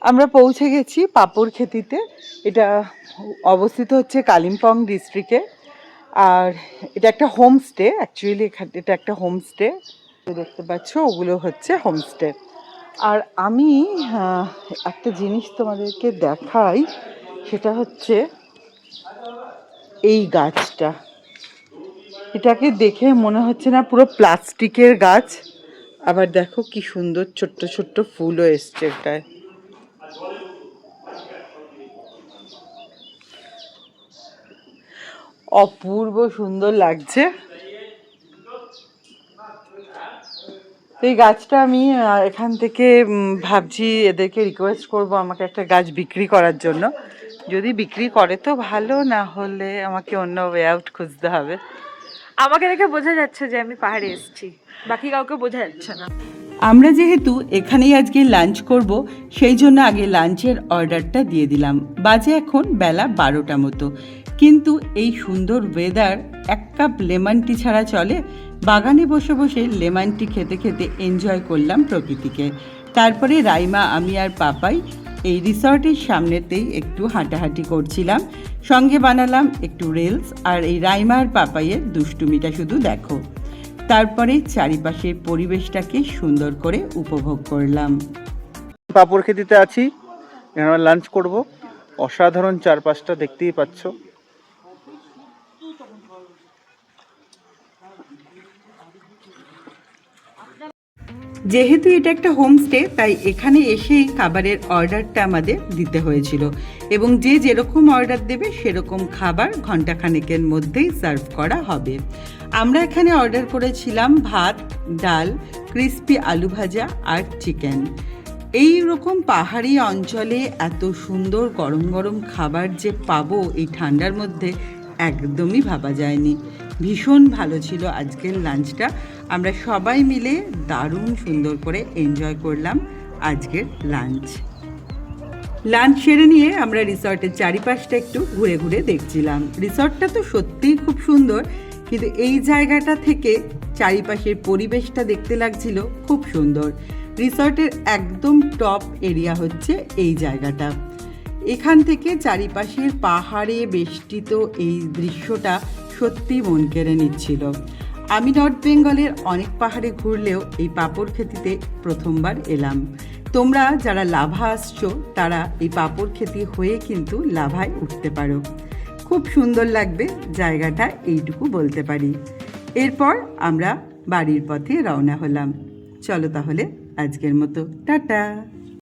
আমরা পৌঁছে গেছি পাপড়খেতিতে। এটা অবস্থিত হচ্ছে কালিম্পং ডিস্ট্রিক্টে। আর এটা একটা হোমস্টে, অ্যাকচুয়ালি এটা একটা হোমস্টে দেখতে পাচ্ছ, ওগুলো হচ্ছে হোমস্টে। আর আমি একটা জিনিস তোমাদেরকে দেখাই, সেটা হচ্ছে এই গাছটা। এটাকে দেখে মনে হচ্ছে না পুরো প্লাস্টিকের গাছ, আবার দেখো কি সুন্দর ছোট্ট ছোট্ট ফুলও এসছে এটায়। অপূর্ব সুন্দর লাগছে। এই গাছটা আমি এখান থেকে ভাবছি এদেরকে রিকোয়েস্ট করব আমাকে একটা গাছ বিক্রি করার জন্য। যদি বিক্রি করে তো ভালো, না হলে আমাকে অন্য ওয়ে আউট খুঁজতে হবে। আমাকে দেখে বোঝা যাচ্ছে যে আমি পাহাড়ে এসেছি, বাকি কাউকে বোঝা যাচ্ছে না। আমরা যেহেতু এখানেই আজকে লাঞ্চ করব, সেই জন্য আগে লাঞ্চের অর্ডারটা দিয়ে দিলাম। বাজে এখন বেলা 12টা মতো, কিন্তু এই সুন্দর ওয়েদার, এক কাপ লেমন টি ছাড়া চলে? বাগানে বসে বসে লেমন টি খেতে খেতে এনজয় করলাম প্রকৃতিকে। তারপরে রাইমা, আমি আর পাপাই এই রিসর্টের সামনেতেই একটু হাঁটাহাঁটি করছিলাম। সঙ্গে বানালাম একটু রিলস, আর এই রাইমা আর পাপাইয়ের দুষ্টুমিটা শুধু দেখো। তারপরে চারিপাশের পরিবেশটাকে সুন্দর করে উপভোগ করলাম। পাপড়খেতিতে আছি, এখানে লাঞ্চ করব। অসাধারণ চারপাশটা দেখতেই পাচ্ছ। যেহেতু এটা একটা হোমস্টে, তাই এখানে এসেই খাবারের অর্ডারটা আমাদের দিতে হয়েছিল, এবং যে যেরকম অর্ডার দেবে সেরকম খাবার ঘন্টাখানেকের মধ্যেই সার্ভ করা হবে। আমরা এখানে অর্ডার করেছিলাম ভাত, ডাল, ক্রিস্পি আলু ভাজা আর চিকেন। এই রকম পাহাড়ি অঞ্চলে এত সুন্দর গরম গরম খাবার যে পাবো এই ঠান্ডার মধ্যে, একদমই ভাবা যায়নি। ভীষণ ভালো ছিল আজকের লাঞ্চটা। আমরা সবাই মিলে দারুণ সুন্দর করে এনজয় করলাম আজকের লাঞ্চ সেরে নিয়ে আমরা রিসর্টের চারিপাশটা একটু ঘুরে ঘুরে দেখছিলাম। রিসর্টটা তো সত্যিই খুব সুন্দর, কিন্তু এই জায়গাটা থেকে চারিপাশের পরিবেশটা দেখতে লাগছিল খুব সুন্দর। রিসর্টের একদম টপ এরিয়া হচ্ছে এই জায়গাটা। এখান থেকে চারিপাশের পাহাড়ে বেষ্টিত এই দৃশ্যটা সত্যি মন কেড়ে নিচ্ছিল। আমি নর্থ বেঙ্গলের অনেক পাহাড়ে ঘুরলেও এই পাপড়খেতিতে প্রথমবার এলাম। তোমরা যারা লাভা আসছো, তারা এই পাপড়খেতি হয়ে কিন্তু লাভায় উঠতে পারো। খুব সুন্দর লাগবে জায়গাটা, এইটুকু বলতে পারি। এরপর আমরা বাড়ির পথে রওনা হলাম। চলো তাহলে আজকের মতো টাটা।